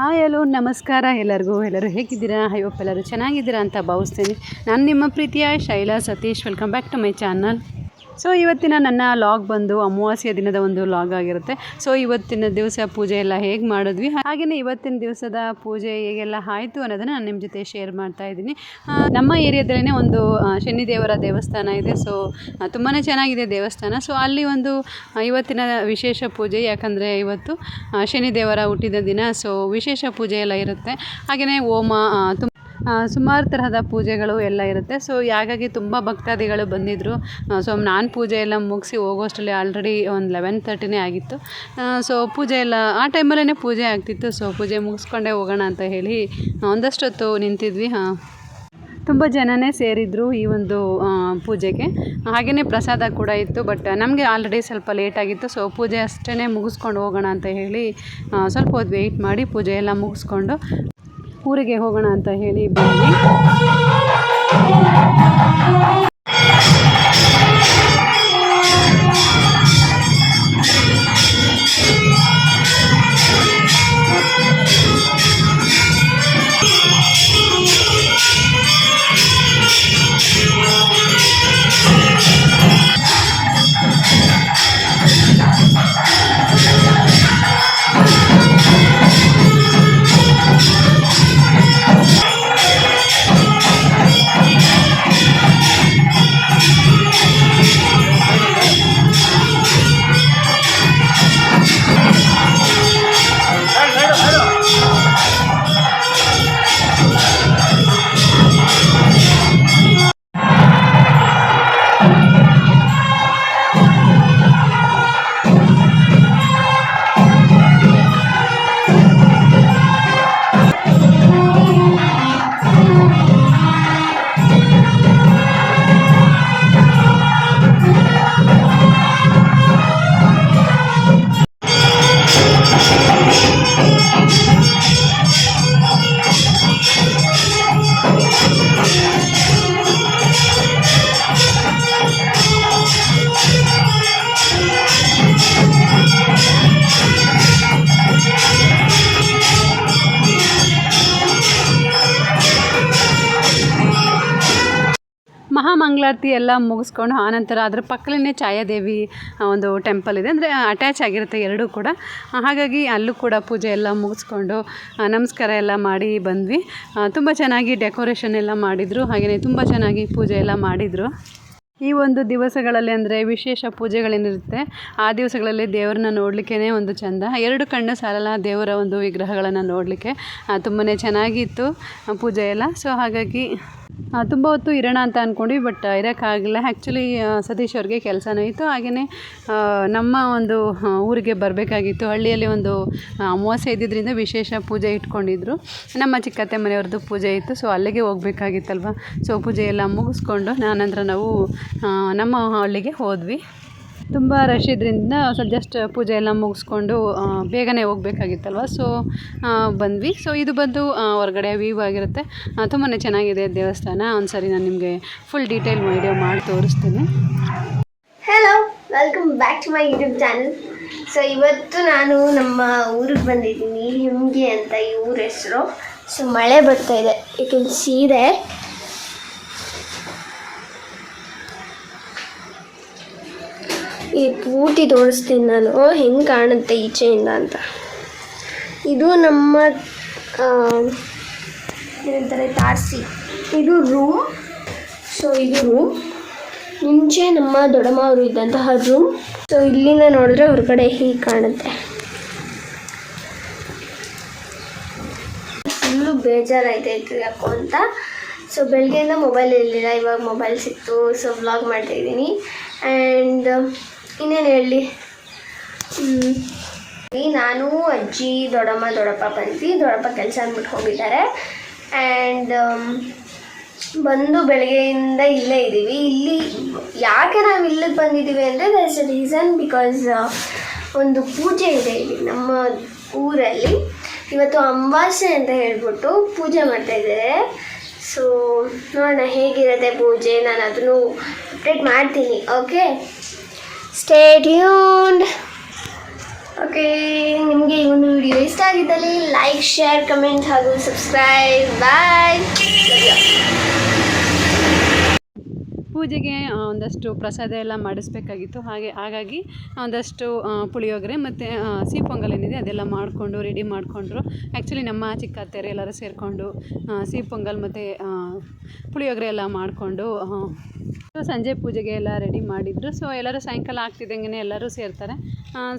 Hi hello ನಮಸ್ಕಾರ ಎಲ್ಲರೂ ಹೇಗಿದ್ದೀರಾ? ಐ ಹೋಪ್ ಎಲ್ಲರೂ ಚೆನ್ನಾಗಿದ್ದೀರಾ ಅಂತ ಭಾವಿಸ್ತೀನಿ. ನಾನು ನಿಮ್ಮ ಪ್ರೀತಿಯ Shaila Satish. Welcome back to my channel. So ಇವತ್ತಿನ ನನ್ನ ಲಾಗ್ ಬಂದು ಅಮಾವಾಸ್ಯೆ ದಿನದ ಒಂದು ಲಾಗ್ ಆಗಿರುತ್ತೆ. ಸೊ ಇವತ್ತಿನ ದಿವಸ ಪೂಜೆ ಎಲ್ಲ ಹೇಗೆ ಮಾಡಿದ್ವಿ, ಹಾಗೆಯೇ ಇವತ್ತಿನ ದಿವಸದ ಪೂಜೆ ಹೇಗೆಲ್ಲ ಆಯಿತು ಅನ್ನೋದನ್ನು ನಾನು ನಿಮ್ಮ ಜೊತೆ ಶೇರ್ ಮಾಡ್ತಾ ಇದ್ದೀನಿ. ನಮ್ಮ ಏರಿಯಾದಲ್ಲೇ ಒಂದು ಶನಿದೇವರ ದೇವಸ್ಥಾನ ಇದೆ. ಸೊ ತುಂಬಾ ಚೆನ್ನಾಗಿದೆ ದೇವಸ್ಥಾನ. ಸೊ ಅಲ್ಲಿ ಒಂದು ಇವತ್ತಿನ ವಿಶೇಷ ಪೂಜೆ, ಯಾಕಂದರೆ ಇವತ್ತು ಶನಿದೇವರ ಹುಟ್ಟಿದ ದಿನ. ಸೊ ವಿಶೇಷ ಪೂಜೆ ಎಲ್ಲ ಇರುತ್ತೆ. ಹಾಗೆಯೇ ಹೋಮ, ಸುಮಾರು ತರಹದ ಪೂಜೆಗಳು ಎಲ್ಲ ಇರುತ್ತೆ. ಸೊ ಹಾಗಾಗಿ ತುಂಬ ಭಕ್ತಾದಿಗಳು ಬಂದಿದ್ದರು. ಸೊ ನಾನು ಪೂಜೆ ಎಲ್ಲ ಮುಗಿಸಿ ಹೋಗೋಷ್ಟರಲ್ಲಿ ಆಲ್ರೆಡಿ ಒಂದು 11:30 ಆಗಿತ್ತು. ಸೊ ಪೂಜೆ ಎಲ್ಲ ಆ ಟೈಮಲ್ಲೇ ಪೂಜೆ ಆಗ್ತಿತ್ತು. ಸೊ ಪೂಜೆ ಮುಗಿಸ್ಕೊಂಡೇ ಹೋಗೋಣ ಅಂತ ಹೇಳಿ ಒಂದಷ್ಟೊತ್ತು ನಿಂತಿದ್ವಿ. ತುಂಬ ಜನನೇ ಸೇರಿದ್ರು ಈ ಒಂದು ಪೂಜೆಗೆ. ಹಾಗೆಯೇ ಪ್ರಸಾದ ಕೂಡ ಇತ್ತು. ಬಟ್ ನಮಗೆ ಆಲ್ರೆಡಿ ಸ್ವಲ್ಪ ಲೇಟಾಗಿತ್ತು. ಸೊ ಪೂಜೆ ಅಷ್ಟೇ ಮುಗಿಸ್ಕೊಂಡು ಹೋಗೋಣ ಅಂತ ಹೇಳಿ ಸ್ವಲ್ಪ ಹೊತ್ತು ವೆಯ್ಟ್ ಮಾಡಿ ಪೂಜೆ ಎಲ್ಲ ಮುಗಿಸ್ಕೊಂಡು ಊರಿಗೆ ಹೋಗೋಣ ಅಂತ ಹೇಳಿ ಬಂದ್ವಿ. ಮಹಾಮಂಗಳಾರತಿ ಎಲ್ಲ ಮುಗಿಸ್ಕೊಂಡು ಆನಂತರ ಅದರ ಪಕ್ಕದಲ್ಲೇ ಛಾಯಾದೇವಿ ಒಂದು ಟೆಂಪಲ್ ಇದೆ, ಅಂದರೆ ಅಟ್ಯಾಚ್ ಆಗಿರುತ್ತೆ ಎರಡೂ ಕೂಡ. ಹಾಗಾಗಿ ಅಲ್ಲೂ ಕೂಡ ಪೂಜೆ ಎಲ್ಲ ಮುಗಿಸ್ಕೊಂಡು ನಮಸ್ಕಾರ ಎಲ್ಲ ಮಾಡಿ ಬಂದ್ವಿ. ತುಂಬ ಚೆನ್ನಾಗಿ ಡೆಕೋರೇಷನ್ ಎಲ್ಲ ಮಾಡಿದರು. ಹಾಗೆಯೇ ತುಂಬ ಚೆನ್ನಾಗಿ ಪೂಜೆ ಎಲ್ಲ ಮಾಡಿದರು. ಈ ಒಂದು ದಿವಸಗಳಲ್ಲಿ ಅಂದರೆ ವಿಶೇಷ ಪೂಜೆಗಳೇನಿರುತ್ತೆ ಆ ದಿವಸಗಳಲ್ಲಿ ದೇವ್ರನ್ನ ನೋಡಲಿಕ್ಕೇ ಒಂದು ಚೆಂದ. ಎರಡು ಕಣ್ಣು ಸಾಲಲ್ಲ ದೇವರ ಒಂದು ವಿಗ್ರಹಗಳನ್ನು ನೋಡಲಿಕ್ಕೆ. ತುಂಬಾ ಚೆನ್ನಾಗಿತ್ತು ಪೂಜೆ ಎಲ್ಲ. ಸೊ ಹಾಗಾಗಿ ತುಂಬ ಹೊತ್ತು ಇರೋಣ ಅಂತ ಅಂದ್ಕೊಂಡ್ವಿ, ಬಟ್ ಇರೋಕ್ಕಾಗಲಿಲ್ಲ. ಆ್ಯಕ್ಚುಲಿ ಸತೀಶ್ ಅವ್ರಿಗೆ ಕೆಲಸನೂ ಇತ್ತು. ಹಾಗೆಯೇ ನಮ್ಮ ಒಂದು ಊರಿಗೆ ಬರಬೇಕಾಗಿತ್ತು. ಹಳ್ಳಿಯಲ್ಲಿ ಒಂದು ಅಮಾವಾಸ್ಯೆ ಇದ್ದಿದ್ದರಿಂದ ವಿಶೇಷ ಪೂಜೆ ಇಟ್ಕೊಂಡಿದ್ರು. ನಮ್ಮ ಚಿಕ್ಕತ್ತೆ ಮನೆಯವ್ರದ್ದು ಪೂಜೆ ಇತ್ತು. ಸೊ ಅಲ್ಲಿಗೆ ಹೋಗ್ಬೇಕಾಗಿತ್ತಲ್ವ. ಸೊ ಪೂಜೆ ಎಲ್ಲ ಮುಗಿಸ್ಕೊಂಡು ಆನಂತರ ನಾವು ನಮ್ಮ ಹಳ್ಳಿಗೆ ಹೋದ್ವಿ. ತುಂಬ ರಶ್ ಇದ್ರಿಂದ ಸ್ವಲ್ಪ ಜಸ್ಟ್ ಪೂಜೆ ಎಲ್ಲ ಮುಗಿಸ್ಕೊಂಡು ಬೇಗನೆ ಹೋಗ್ಬೇಕಾಗಿತ್ತಲ್ವ. ಸೊ ಬಂದ್ವಿ. ಸೊ ಇದು ಬಂದು ಹೊರಗಡೆ ವ್ಯೂ ಆಗಿರುತ್ತೆ. ತುಂಬಾ ಚೆನ್ನಾಗಿದೆ ದೇವಸ್ಥಾನ. ಒಂದು ಸರಿ ನಾನು ನಿಮಗೆ ಫುಲ್ ಡೀಟೇಲ್ ವಿಡಿಯೋ ಮಾಡಿ ತೋರಿಸ್ತೀನಿ. Hello, welcome back to my YouTube channel. So ಇವತ್ತು ನಾನು ನಮ್ಮ ಊರಿಗೆ ಬಂದಿದ್ದೀನಿ. ಹೆಮ್ಗೆ ಅಂತ ಈ ಊರ ಹೆಸರು. ಸೊ ಮಳೆ ಬರ್ತಾ ಇದೆ, ಯು ಕ್ಯಾನ್ ಸೀ ದೇರ್. ಈ ಪೂರ್ತಿ ತೋರಿಸ್ತೀನಿ ನಾನು ಹೆಂಗೆ ಕಾಣುತ್ತೆ ಈಚೆಯಿಂದ ಅಂತ. ಇದು ನಮ್ಮ ಏನಂತಾರೆ ತಾರಸಿ, ಇದು ರೂಮ್. ಸೊ ಇದು ರೂಮ್. ಮುಂಚೆ ನಮ್ಮ ದೊಡ್ಡಮ್ಮ ಅವರು ಇದ್ದಂತಹ ರೂಮ್. ಸೊ ಇಲ್ಲಿಂದ ನೋಡಿದ್ರೆ ಹೊರಗಡೆ ಹೀಗೆ ಕಾಣುತ್ತೆ. ಫುಲ್ಲು ಬೇಜಾರಾಯ್ತಾಯಿತ್ತು ಯಾಕೋ ಅಂತ. ಸೊ ಬೆಳಗ್ಗೆಯಿಂದ ಮೊಬೈಲ್ ಇರಲಿಲ್ಲ, ಇವಾಗ ಮೊಬೈಲ್ ಸಿಕ್ತು. ಸೊ ವ್ಲಾಗ್ ಮಾಡ್ತಾಯಿದ್ದೀನಿ. ಆ್ಯಂಡ್ ಇನ್ನೇನು ಹೇಳಿ, ನಾನು ಅಜ್ಜಿ ದೊಡ್ಡಪ್ಪ ಬಂದ್ವಿ. ದೊಡ್ಡಪ್ಪ ಕೆಲಸ ಅಂದ್ಬಿಟ್ಟು ಹೋಗಿದ್ದಾರೆ. ಆ್ಯಂಡ್ ಬಂದು ಬೆಳಗ್ಗೆಯಿಂದ ಇಲ್ಲೇ ಇದ್ದೀವಿ. ಇಲ್ಲಿ ಯಾಕೆ ನಾವು ಇಲ್ಲಿಗೆ ಬಂದಿದ್ದೀವಿ ಅಂದರೆ there is a reason. Because ಒಂದು ಪೂಜೆ ಇದೆ ಇಲ್ಲಿ ನಮ್ಮ ಊರಲ್ಲಿ. ಇವತ್ತು ಅಮಾವಾಸ್ಯೆ ಅಂತ ಹೇಳ್ಬಿಟ್ಟು ಪೂಜೆ ಮಾಡ್ತಾಯಿದ್ದಾರೆ. ಸೊ ನೋಡೋಣ ಹೇಗಿರುತ್ತೆ ಪೂಜೆ. ನಾನು ಅದನ್ನು ಅಪ್ಡೇಟ್ ಮಾಡ್ತೀನಿ. Okay, stay tuned. ಓಕೆ, ನಿಮಗೆ ಈ ಒಂದು ವಿಡಿಯೋ ಇಷ್ಟ ಆಗಿದ್ದಲ್ಲಿ ಲೈಕ್, ಶೇರ್, ಕಮೆಂಟ್ ಹಾಗೂ ಸಬ್ಸ್ಕ್ರೈಬ್. ಬಾಯ್. ಪೂಜೆಗೆ ಒಂದಷ್ಟು ಪ್ರಸಾದ ಎಲ್ಲ ಮಾಡಿಸ್ಬೇಕಾಗಿತ್ತು. ಹಾಗಾಗಿ ಒಂದಷ್ಟು ಪುಳಿಯೋಗರೆ ಮತ್ತು ಸಿಹಿ ಪೊಂಗಲ್ ಏನಿದೆ ಅದೆಲ್ಲ ಮಾಡಿಕೊಂಡು ರೆಡಿ ಮಾಡಿಕೊಂಡ್ರು. ಆ್ಯಕ್ಚುಲಿ ನಮ್ಮ ಚಿಕ್ಕ ಅತ್ತೆಯರು ಎಲ್ಲರೂ ಸೇರಿಕೊಂಡು ಸಿಹಿ ಪೊಂಗಲ್ ಮತ್ತು ಪುಳಿಯೋಗರೆ ಎಲ್ಲ ಮಾಡಿಕೊಂಡು ಸಂಜೆ ಪೂಜೆಗೆ ಎಲ್ಲ ರೆಡಿ ಮಾಡಿದರು. ಸೊ ಎಲ್ಲರೂ ಸಾಯಂಕಾಲ ಆಗ್ತಿದ್ದಂಗೆ ಎಲ್ಲರೂ ಸೇರ್ತಾರೆ.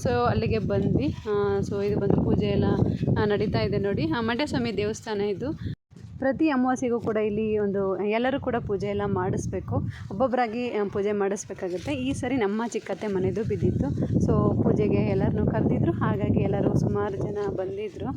ಸೊ ಅಲ್ಲಿಗೆ ಬಂದ್ವಿ. ಸೊ ಇದು ಬಂದು ಪೂಜೆ ಎಲ್ಲ ನಡೀತಾ ಇದೆ ನೋಡಿ. ಮಂಡ್ಯ ಸ್ವಾಮಿ ದೇವಸ್ಥಾನ ಇದು. ಪ್ರತಿ ಅಮಾವಾಸ್ಯೆಗೂ ಕೂಡ ಇಲ್ಲಿ ಎಲ್ಲರೂ ಕೂಡ ಪೂಜೆ ಎಲ್ಲ ಮಾಡಿಸ್ಬೇಕು, ಒಬ್ಬೊಬ್ಬರಾಗಿ ಪೂಜೆ ಮಾಡಿಸ್ಬೇಕಾಗುತ್ತೆ. ಈ ಸರಿ ನಮ್ಮ ಚಿಕ್ಕತ್ತೆ ಮನೆದು ಬಿದ್ದಿತ್ತು. ಸೊ ಪೂಜೆಗೆ ಎಲ್ಲರನ್ನೂ ಕರೆದಿದ್ರು, ಹಾಗಾಗಿ ಎಲ್ಲರೂ ಸುಮಾರು ಜನ ಬಂದಿದ್ದರು.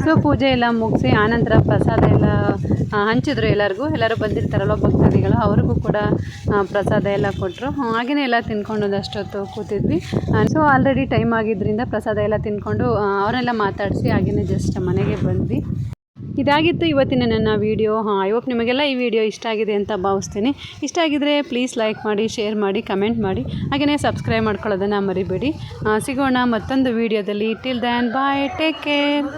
ಸೊ ಪೂಜೆ ಎಲ್ಲ ಮುಗಿಸಿ ಆನಂತರ ಪ್ರಸಾದ ಎಲ್ಲ ಹಂಚಿದ್ರು ಎಲ್ಲರೂ ಬಂದಿರ್ತಾರಲ್ಲ ಭಕ್ತಾದಿಗಳು, ಅವ್ರಿಗೂ ಕೂಡ ಪ್ರಸಾದ ಎಲ್ಲ ಕೊಟ್ಟರು. ಹಾಗೆಯೇ ಎಲ್ಲ ತಿಂದ್ಕೊಂಡು ಒಂದಷ್ಟೊತ್ತು ಕೂತಿದ್ವಿ. ಸೊ ಆಲ್ರೆಡಿ ಟೈಮ್ ಆಗಿದ್ದರಿಂದ ಪ್ರಸಾದ ಎಲ್ಲ ತಿಂದ್ಕೊಂಡು ಅವರೆಲ್ಲ ಮಾತಾಡಿಸಿ ಹಾಗೆಯೇ ಜಸ್ಟ್ ಮನೆಗೆ ಬಂದ್ವಿ. ಇದಾಗಿತ್ತು ಇವತ್ತಿನ ನನ್ನ ವೀಡಿಯೋ. ಐ ಹೋಪ್ ನಿಮಗೆಲ್ಲ ಈ ವಿಡಿಯೋ ಇಷ್ಟ ಆಗಿದೆ ಅಂತ ಭಾವಿಸ್ತೀನಿ. ಇಷ್ಟ ಆಗಿದ್ದರೆ ಪ್ಲೀಸ್ ಲೈಕ್ ಮಾಡಿ, ಶೇರ್ ಮಾಡಿ, ಕಮೆಂಟ್ ಮಾಡಿ, ಹಾಗೆಯೇ ಸಬ್ಸ್ಕ್ರೈಬ್ ಮಾಡ್ಕೊಳ್ಳೋದನ್ನು ಮರಿಬೇಡಿ. ಸಿಗೋಣ ಮತ್ತೊಂದು ವೀಡಿಯೋದಲ್ಲಿ. ಟಿಲ್ ದ್ಯಾನ್ ಬಾಯ್, ಟೇಕ್ ಕೇರ್.